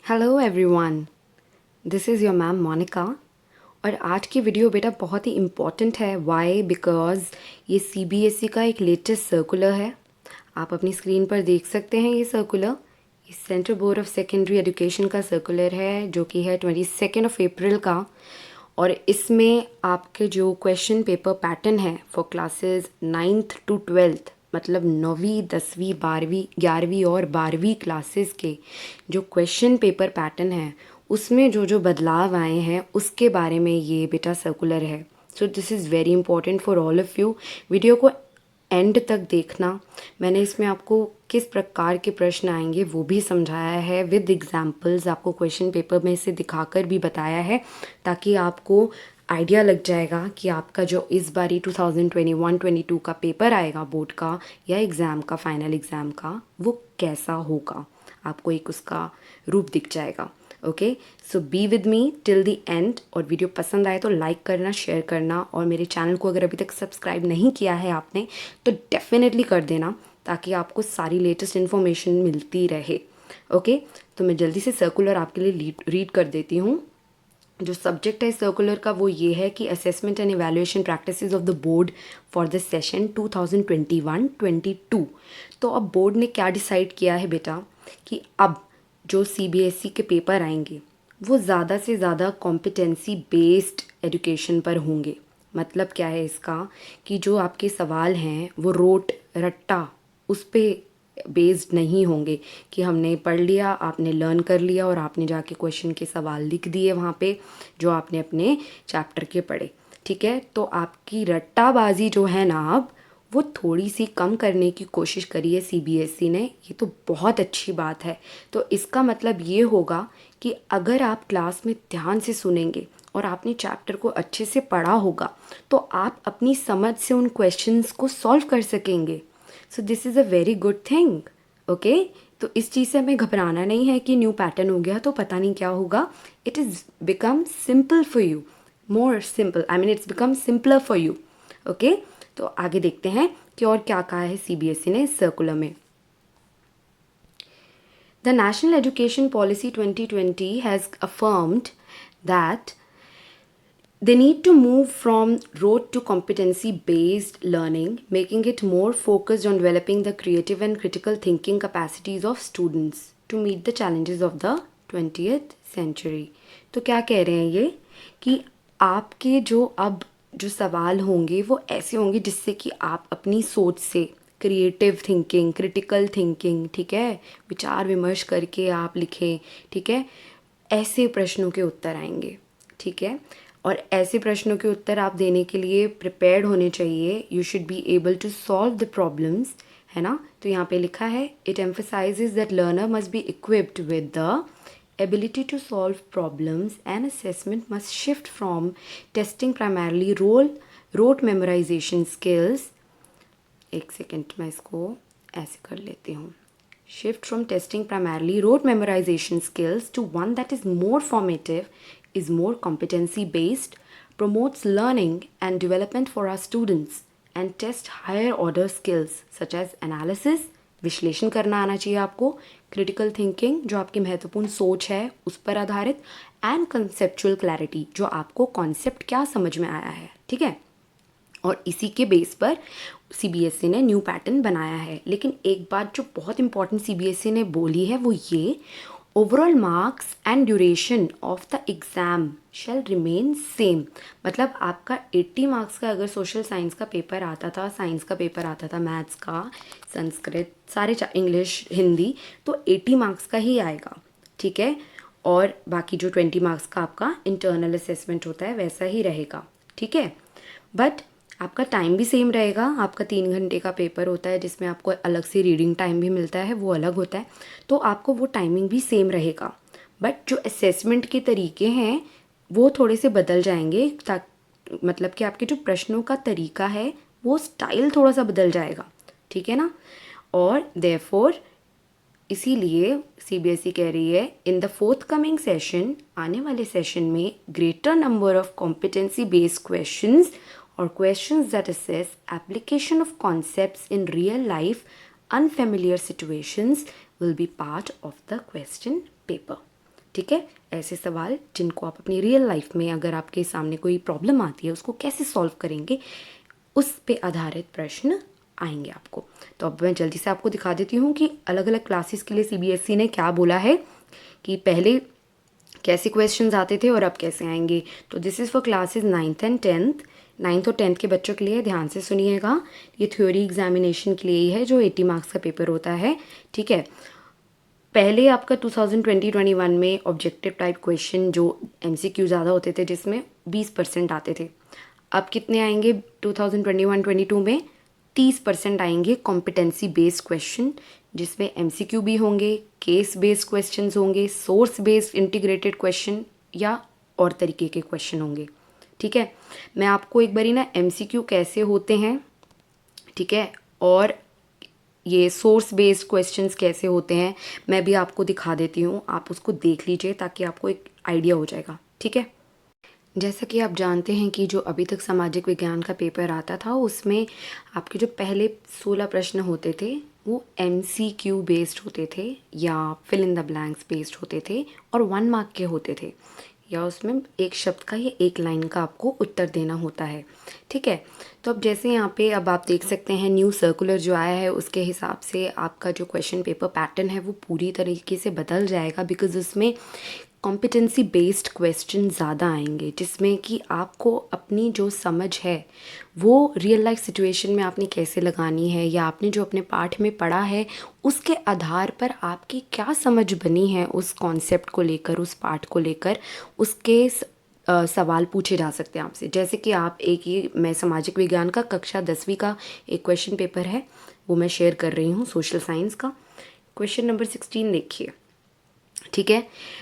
Hello everyone, this is your ma'am Monika. और आज की वीडियो बेटा बहुत ही इम्पॉर्टेंट है। वाई? बिकॉज़ ये सीबीएसई का एक लेटेस्ट सर्कुलर है। आप अपनी स्क्रीन पर देख सकते हैं ये सर्कुलर। ये central board of secondary education का सर्कुलर है जो कि है 22 अप्रैल का। और इसमें आपके जो क्वेश्चन पेपर पैटर्न है for classes 9th to 12th, मतलब 9वीं 10वीं 12वीं 11वीं और 12वीं क्लासेस के जो क्वेश्चन पेपर पैटर्न है उसमें जो जो बदलाव आए हैं उसके बारे में ये बेटा सर्कुलर है। सो this is very important for all of you. Video को एंड तक देखना। मैंने इसमें आपको किस प्रकार के प्रश्न आएंगे वो भी समझाया है विद एग्जाम्पल्स, आपको क्वेश्चन पेपर में से दिखाकर भी बताया है ताकि आपको आइडिया लग जाएगा कि आपका जो इस बारी 2021-22 का पेपर आएगा बोर्ड का या एग्ज़ाम का, फाइनल एग्ज़ाम का, वो कैसा होगा। आपको एक उसका रूप दिख जाएगा। Okay, so be with me till the end. और वीडियो पसंद आए तो लाइक करना, शेयर करना, और मेरे चैनल को अगर अभी तक सब्सक्राइब नहीं किया है आपने तो डेफिनेटली कर देना ताकि आपको सारी लेटेस्ट इन्फॉर्मेशन मिलती रहे। ओके, तो मैं जल्दी से सर्कुलर आपके लिए रीड कर देती हूँ। जो सब्जेक्ट है सर्कुलर का वो ये है कि assessment and evaluation practices of the board for the session 2021-22। तो अब बोर्ड ने क्या डिसाइड किया है बेटा कि अब जो सीबीएसई के पेपर आएंगे वो ज़्यादा से ज़्यादा कॉम्पिटेंसी बेस्ड एजुकेशन पर होंगे। मतलब क्या है इसका कि जो आपके सवाल हैं वो रोट रट्टा उस पे बेस्ड नहीं होंगे कि हमने पढ़ लिया, आपने लर्न कर लिया और आपने जाके क्वेश्चन के सवाल लिख दिए वहाँ पे जो आपने अपने चैप्टर के पढ़े। ठीक है, तो आपकी रट्टाबाजी जो है ना अब वो थोड़ी सी कम करने की कोशिश करी है सीबीएसई ने। ये तो बहुत अच्छी बात है। तो इसका मतलब ये होगा कि अगर आप क्लास में ध्यान से सुनेंगे और आपने चैप्टर को अच्छे से पढ़ा होगा तो आप अपनी समझ से उन क्वेश्चंस को सॉल्व कर सकेंगे। सो this is a very good thing. Okay, तो इस चीज़ से हमें घबराना नहीं है कि न्यू पैटर्न हो गया तो पता नहीं क्या होगा। It is become simple for you, more simple, I mean it's become simpler for you. Okay, तो आगे देखते हैं कि और क्या कहा है सीबीएसई ने इस सर्कुलर में। The National Education Policy 2020 has affirmed that they need to move from rote to competency based learning, making it more focused on developing the creative and critical thinking capacities of students to meet the challenges of the 20th century. तो क्या कह रहे हैं ये कि आपके जो सवाल होंगे वो ऐसे होंगे जिससे कि आप अपनी सोच से क्रिएटिव थिंकिंग, क्रिटिकल थिंकिंग, ठीक है, विचार विमर्श करके आप लिखें। ठीक है, ऐसे प्रश्नों के उत्तर आएंगे। ठीक है, और ऐसे प्रश्नों के उत्तर आप देने के लिए प्रिपेयर्ड होने चाहिए। You should be able to solve the problems, है ना। तो यहाँ पे लिखा है it emphasises that learner must be equipped with the ability to solve problems and assessment must shift from testing primarily rote memorization skills। एक second मैं इसको ऐसे कर लेती हूँ। Shift from testing primarily rote memorization skills to one that is more formative, is more competency based, promotes learning and development for our students, and test higher order skills such as analysis, विश्लेषण करना आना चाहिए आपको, critical thinking जो आपकी महत्वपूर्ण सोच है उस पर आधारित, एंड कंसेप्चुअल क्लैरिटी जो आपको कॉन्सेप्ट क्या समझ में आया है। ठीक है, और इसी के बेस पर सीबीएसई ने न्यू पैटर्न बनाया है। लेकिन एक बात जो बहुत इंपॉर्टेंट सीबीएसई ने बोली है वो ये, overall marks and duration of the exam shall remain same. मतलब आपका 80 मार्क्स का अगर सोशल साइंस का पेपर आता था, साइंस का पेपर आता था, मैथ्स का, संस्कृत, सारे इंग्लिश, हिंदी, तो 80 मार्क्स का ही आएगा। ठीक है, और बाकी जो 20 मार्क्स का आपका इंटरनल असेसमेंट होता है वैसा ही रहेगा। ठीक है, बट आपका टाइम भी सेम रहेगा। आपका 3 घंटे का पेपर होता है जिसमें आपको अलग से रीडिंग टाइम भी मिलता है, वो अलग होता है, तो आपको वो टाइमिंग भी सेम रहेगा। बट जो असेसमेंट के तरीके हैं वो थोड़े से बदल जाएंगे, मतलब कि आपके जो प्रश्नों का तरीका है वो स्टाइल थोड़ा सा बदल जाएगा। ठीक है ना, और देयरफॉर इसीलिए सीबीएसई कह रही है in the fourth coming session, आने वाले सेशन में greater number of competency based questions or questions that assess application of concepts in real life unfamiliar situations will be part of the question paper. ठीक है, ऐसे सवाल जिनको आप अपनी रियल लाइफ में अगर आपके सामने कोई प्रॉब्लम आती है उसको कैसे सॉल्व करेंगे, उस पे आधारित प्रश्न आएंगे आपको। तो अब मैं जल्दी से आपको दिखा देती हूँ कि अलग अलग क्लासेस के लिए सीबीएसई ने क्या बोला है, कि पहले कैसे क्वेश्चंस आते थे और अब कैसे आएंगे। तो this is for classes 9th and 10th। 9th और 10th के बच्चों के लिए ध्यान से सुनिएगा, ये थ्योरी एग्जामिनेशन के लिए ही है जो 80 मार्क्स का पेपर होता है, ठीक है। पहले आपका 2020-21 में ऑब्जेक्टिव टाइप क्वेश्चन जो एमसीक्यू ज़्यादा होते थे जिसमें 20% आते थे, अब कितने आएंगे 2021-22 में? 30% आएंगे कॉम्पिटेंसी बेस्ड क्वेश्चन, जिसमें एमसीक्यू भी होंगे, केस बेस्ड क्वेश्चंस होंगे, सोर्स बेस्ड इंटीग्रेटेड क्वेश्चन या और तरीके के क्वेश्चन होंगे, ठीक है। मैं आपको एक बारी ना एमसीक्यू कैसे होते हैं, ठीक है, और ये सोर्स बेस्ड क्वेश्चंस कैसे होते हैं मैं भी आपको दिखा देती हूँ, आप उसको देख लीजिए ताकि आपको एक आइडिया हो जाएगा, ठीक है। जैसा कि आप जानते हैं कि जो अभी तक सामाजिक विज्ञान का पेपर आता था उसमें आपके जो पहले 16 प्रश्न होते थे वो एमसीक्यू बेस्ड होते थे या fill in the blanks based होते थे और 1 मार्क के होते थे, या उसमें एक शब्द का या एक लाइन का आपको उत्तर देना होता है, ठीक है। तो अब जैसे यहाँ पे अब आप देख सकते हैं न्यू सर्कुलर जो आया है उसके हिसाब से आपका जो क्वेश्चन पेपर पैटर्न है वो पूरी तरीके से बदल जाएगा, बिकॉज उसमें कॉम्पिटेंसी बेस्ड क्वेश्चन ज़्यादा आएंगे जिसमें कि आपको अपनी जो समझ है वो रियल लाइफ सिचुएशन में आपने कैसे लगानी है, या आपने जो अपने पाठ में पढ़ा है उसके आधार पर आपकी क्या समझ बनी है उस कॉन्सेप्ट को लेकर, उस पाठ को लेकर, उसके सवाल पूछे जा सकते हैं आपसे। जैसे कि आप मैं सामाजिक विज्ञान का कक्षा 10वीं का एक क्वेश्चन पेपर है वो मैं शेयर कर रही हूँ, सोशल साइंस का। क्वेश्चन नंबर 16 देखिए, ठीक है।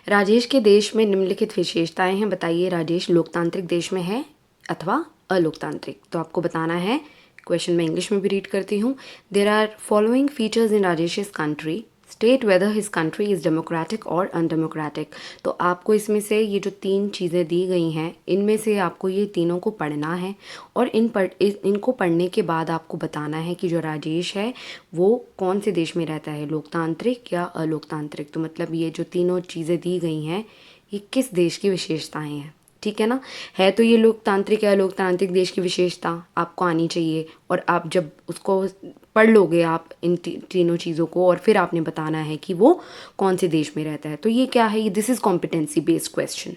राजेश के देश में निम्नलिखित विशेषताएं हैं, बताइए राजेश लोकतांत्रिक देश में है अथवा अलोकतांत्रिक। तो आपको बताना है, क्वेश्चन मैं इंग्लिश में भी रीड करती हूँ। There are following features in Rajesh country, state whether his country is democratic और अनडेमोक्रेटिक। तो आपको इसमें से ये जो 3 चीज़ें दी गई हैं इनमें से आपको ये तीनों को पढ़ना है और इनको पढ़ने के बाद आपको बताना है कि जो राजेश है वो कौन से देश में रहता है, लोकतांत्रिक या अलोकतांत्रिक। तो मतलब ये जो तीनों चीज़ें दी गई हैं ये किस देश की विशेषताएं हैं, ठीक है ना। है तो ये लोकतांत्रिक या लोकतांत्रिक देश की विशेषता आपको आनी चाहिए, और आप जब उसको पढ़ लोगे आप इन तीनों चीज़ों को और फिर आपने बताना है कि वो कौन से देश में रहता है। तो ये क्या है, ये this is competency based question.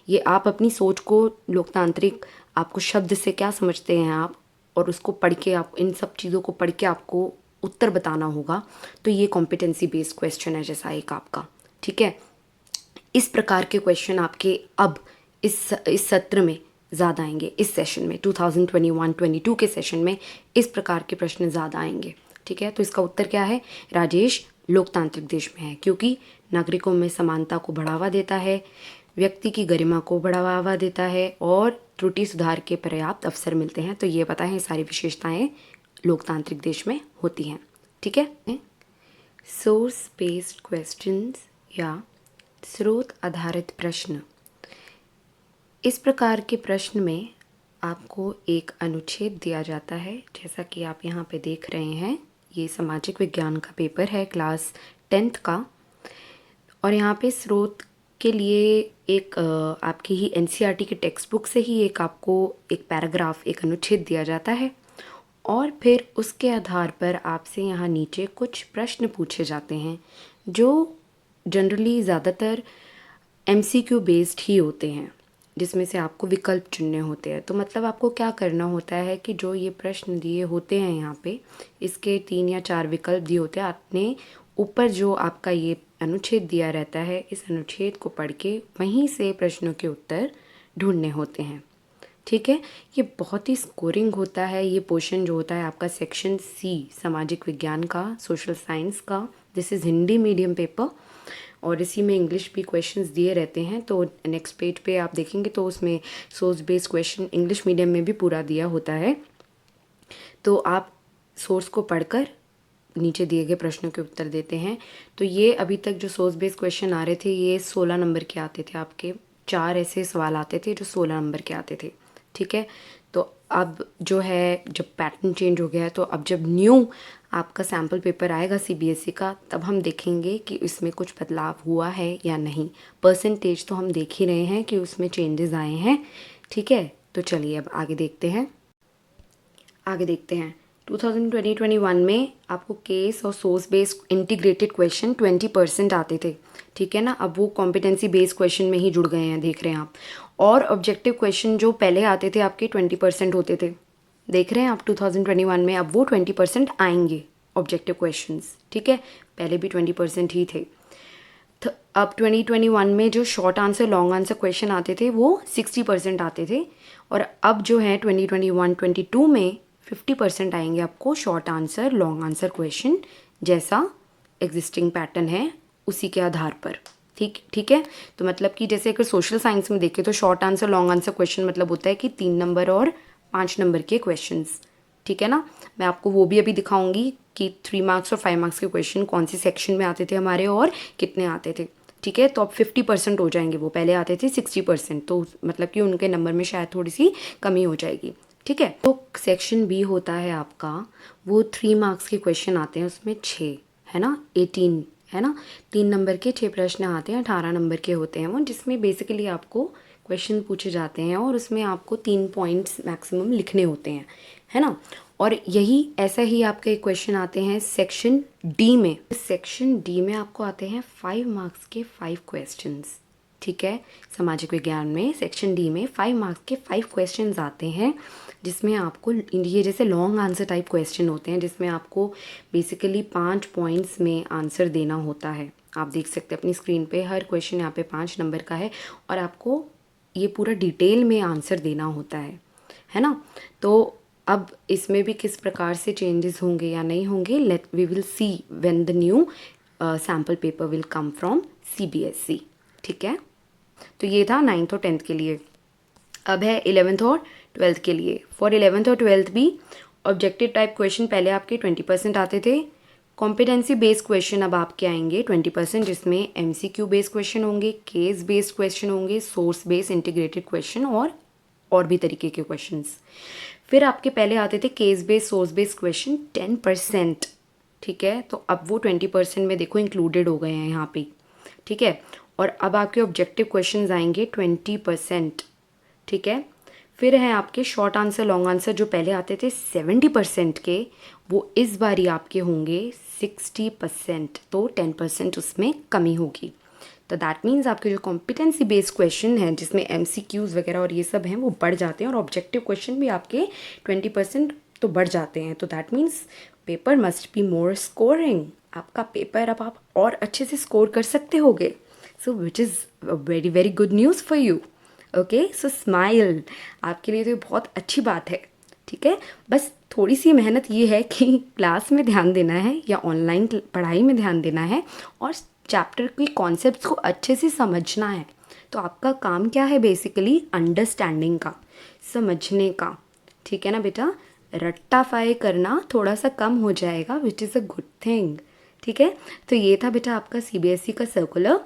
ये आप अपनी सोच को, लोकतांत्रिक आपको शब्द से क्या समझते हैं आप, और उसको पढ़ के आप इन सब चीज़ों को पढ़ के आपको उत्तर बताना होगा। तो ये कॉम्पिटेंसी बेस्ड क्वेश्चन है जैसा एक आपका, ठीक है। इस प्रकार के क्वेश्चन आपके अब इस सत्र में ज़्यादा आएंगे, इस सेशन में 2021-22 के सेशन में इस प्रकार के प्रश्न ज़्यादा आएंगे, ठीक है। तो इसका उत्तर क्या है, राजेश लोकतांत्रिक देश में है क्योंकि नागरिकों में समानता को बढ़ावा देता है, व्यक्ति की गरिमा को बढ़ावा देता है और त्रुटि सुधार के पर्याप्त अवसर मिलते हैं। तो ये पता है सारी विशेषताएं लोकतांत्रिक देश में होती हैं, ठीक है। सोर्स बेस्ड क्वेश्चंस या स्रोत आधारित प्रश्न, इस प्रकार के प्रश्न में आपको एक अनुच्छेद दिया जाता है, जैसा कि आप यहाँ पे देख रहे हैं। ये सामाजिक विज्ञान का पेपर है क्लास 10th का, और यहाँ पे स्रोत के लिए एक आपकी ही एनसीईआरटी के टेक्स्ट बुक से ही एक आपको एक पैराग्राफ, एक अनुच्छेद दिया जाता है, और फिर उसके आधार पर आपसे यहाँ नीचे कुछ प्रश्न पूछे जाते हैं जो जनरली ज़्यादातर एमसीक्यू बेस्ड ही होते हैं, जिसमें से आपको विकल्प चुनने होते हैं। तो मतलब आपको क्या करना होता है कि जो ये प्रश्न दिए होते हैं यहाँ पे, इसके 3 या 4 विकल्प दिए होते हैं, आपने ऊपर जो आपका ये अनुच्छेद दिया रहता है इस अनुच्छेद को पढ़ के वहीं से प्रश्नों के उत्तर ढूंढने होते हैं, ठीक है। ये बहुत ही स्कोरिंग होता है ये पोर्शन जो होता है आपका सेक्शन सी सामाजिक विज्ञान का, सोशल साइंस का। This is Hindi medium paper और इसी में इंग्लिश भी क्वेश्चंस दिए रहते हैं। तो नेक्स्ट पेज पे आप देखेंगे तो उसमें source based question English medium में भी पूरा दिया होता है। तो आप सोर्स को पढ़कर नीचे दिए गए प्रश्नों के उत्तर देते हैं। तो ये अभी तक जो सोर्स बेस्ड क्वेश्चन आ रहे थे ये 16 नंबर के आते थे, आपके 4 ऐसे सवाल आते थे जो 16 नंबर के आते थे, ठीक है। तो अब जो है जब पैटर्न चेंज हो गया है, तो अब जब न्यू आपका सैम्पल पेपर आएगा सीबीएसई का, तब हम देखेंगे कि इसमें कुछ बदलाव हुआ है या नहीं। परसेंटेज तो हम देख ही रहे हैं कि उसमें चेंजेस आए हैं, ठीक है। तो चलिए अब आगे देखते हैं। 2020-21 में आपको केस और सोर्स बेस्ड इंटीग्रेटेड क्वेश्चन 20% आते थे, ठीक है ना। अब वो कॉम्पिटेंसी बेस्ड क्वेश्चन में ही जुड़ गए हैं, देख रहे हैं आप। और ऑब्जेक्टिव क्वेश्चन जो पहले आते थे आपके 20% होते थे, देख रहे हैं आप 2021 में अब वो 20% आएंगे ऑब्जेक्टिव क्वेश्चंस, ठीक है। पहले भी 20% ही थे। अब 2021 में जो short answer long answer question आते थे वो 60% आते थे, और अब जो है 2021-22 में 50% आएंगे आपको short answer long answer question, जैसा एग्जिस्टिंग पैटर्न है उसी के आधार पर, ठीक है। तो मतलब कि जैसे अगर सोशल साइंस में देखें तो short answer long answer question मतलब होता है कि 3 नंबर और 5 नंबर के क्वेश्चंस, ठीक है ना। मैं आपको वो भी अभी दिखाऊंगी कि 3 मार्क्स और 5 मार्क्स के क्वेश्चन कौन सी सेक्शन में आते थे हमारे और कितने आते थे, ठीक है। तो अब 50% हो जाएंगे, वो पहले आते थे 60%, तो मतलब कि उनके नंबर में शायद थोड़ी सी कमी हो जाएगी, ठीक है। तो सेक्शन बी होता है आपका, वो 3 मार्क्स के क्वेश्चन आते हैं, उसमें 6 है ना, 18 है ना, 3 नंबर के 6 प्रश्न आते हैं, 18 नंबर के होते हैं वो, जिसमें बेसिकली आपको क्वेश्चन पूछे जाते हैं और उसमें आपको 3 पॉइंट्स मैक्सिमम लिखने होते हैं, है ना। और यही ऐसा ही आपके क्वेश्चन आते हैं सेक्शन डी में। सेक्शन डी में आपको आते हैं 5 मार्क्स के 5 क्वेश्चंस, ठीक है। सामाजिक विज्ञान में सेक्शन डी में 5 मार्क्स के 5 क्वेश्चंस आते हैं, जिसमें आपको ये जैसे लॉन्ग आंसर टाइप क्वेश्चन होते हैं, जिसमें आपको बेसिकली 5 पॉइंट्स में आंसर देना होता है। आप देख सकते हैं अपनी स्क्रीन पे, हर क्वेश्चन यहाँ पे 5 नंबर का है और आपको ये पूरा डिटेल में आंसर देना होता है ना। तो अब इसमें भी किस प्रकार से चेंजेस होंगे या नहीं होंगे, let we will see when the new sample paper will come from CBSE, ठीक है। तो ये था 9th और 10th के लिए। अब है 11th और 12th के लिए। फॉर 11th और 12th भी ऑब्जेक्टिव टाइप क्वेश्चन पहले आपके 20% आते थे, कॉम्पिटेंसी बेस्ड क्वेश्चन अब आपके आएंगे 20%, जिसमें एमसीक्यू बेस्ड क्वेश्चन होंगे, केस बेस्ड क्वेश्चन होंगे, सोर्स बेस्ड इंटीग्रेटेड क्वेश्चन और भी तरीके के क्वेश्चंस। फिर आपके पहले आते थे case based source based question 10%, ठीक है। तो अब वो 20% में देखो इंक्लूडेड हो गए हैं यहाँ पे, ठीक है। और अब आपके ऑब्जेक्टिव क्वेश्चंस आएंगे 20%, ठीक है। फिर हैं आपके शॉर्ट आंसर लॉन्ग आंसर जो पहले आते थे 70% के, वो इस बारी आपके होंगे 60%, तो 10% उसमें कमी होगी। तो दैट मीन्स आपके जो कॉम्पिटेंसी बेस्ड क्वेश्चन हैं जिसमें एमसीक्यूज़ वगैरह और ये सब हैं वो बढ़ जाते हैं, और ऑब्जेक्टिव क्वेश्चन भी आपके 20% तो बढ़ जाते हैं। तो that means paper must be more scoring, आपका पेपर अब आप और अच्छे से स्कोर कर सकते होगे। So which is very very good news for you. Okay, so smile, आपके लिए तो ये बहुत अच्छी बात है, ठीक है। बस थोड़ी सी मेहनत ये है कि क्लास में ध्यान देना है या ऑनलाइन पढ़ाई में ध्यान देना है और चैप्टर के कॉन्सेप्ट्स को अच्छे से समझना है। तो आपका काम क्या है, बेसिकली अंडरस्टैंडिंग का, समझने का, ठीक है ना बेटा। रट्टाफाई करना थोड़ा सा कम हो जाएगा, which is a good thing, ठीक है। तो ये था बेटा आपका सीबीएसई का सर्कुलर,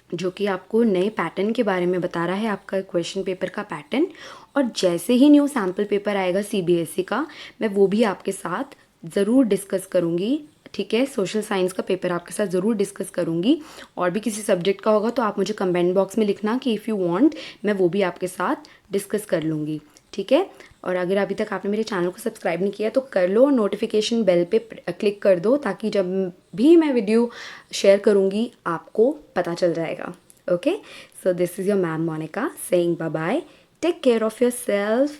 जो कि आपको नए पैटर्न के बारे में बता रहा है, आपका क्वेश्चन पेपर का पैटर्न। और जैसे ही न्यू सैम्पल पेपर आएगा सीबीएसई का, मैं वो भी आपके साथ ज़रूर डिस्कस करूँगी, ठीक है। सोशल साइंस का पेपर आपके साथ ज़रूर डिस्कस करूँगी, और भी किसी सब्जेक्ट का होगा तो आप मुझे कमेंट बॉक्स में लिखना कि इफ़ यू वांट, मैं वो भी आपके साथ डिस्कस कर लूँगी, ठीक है। और अगर अभी तक आपने मेरे चैनल को सब्सक्राइब नहीं किया तो कर लो, नोटिफिकेशन बेल पे क्लिक कर दो, ताकि जब भी मैं वीडियो शेयर करूँगी आपको पता चल जाएगा। Okay, so this is your ma'am Monika saying bye bye, take care of your self,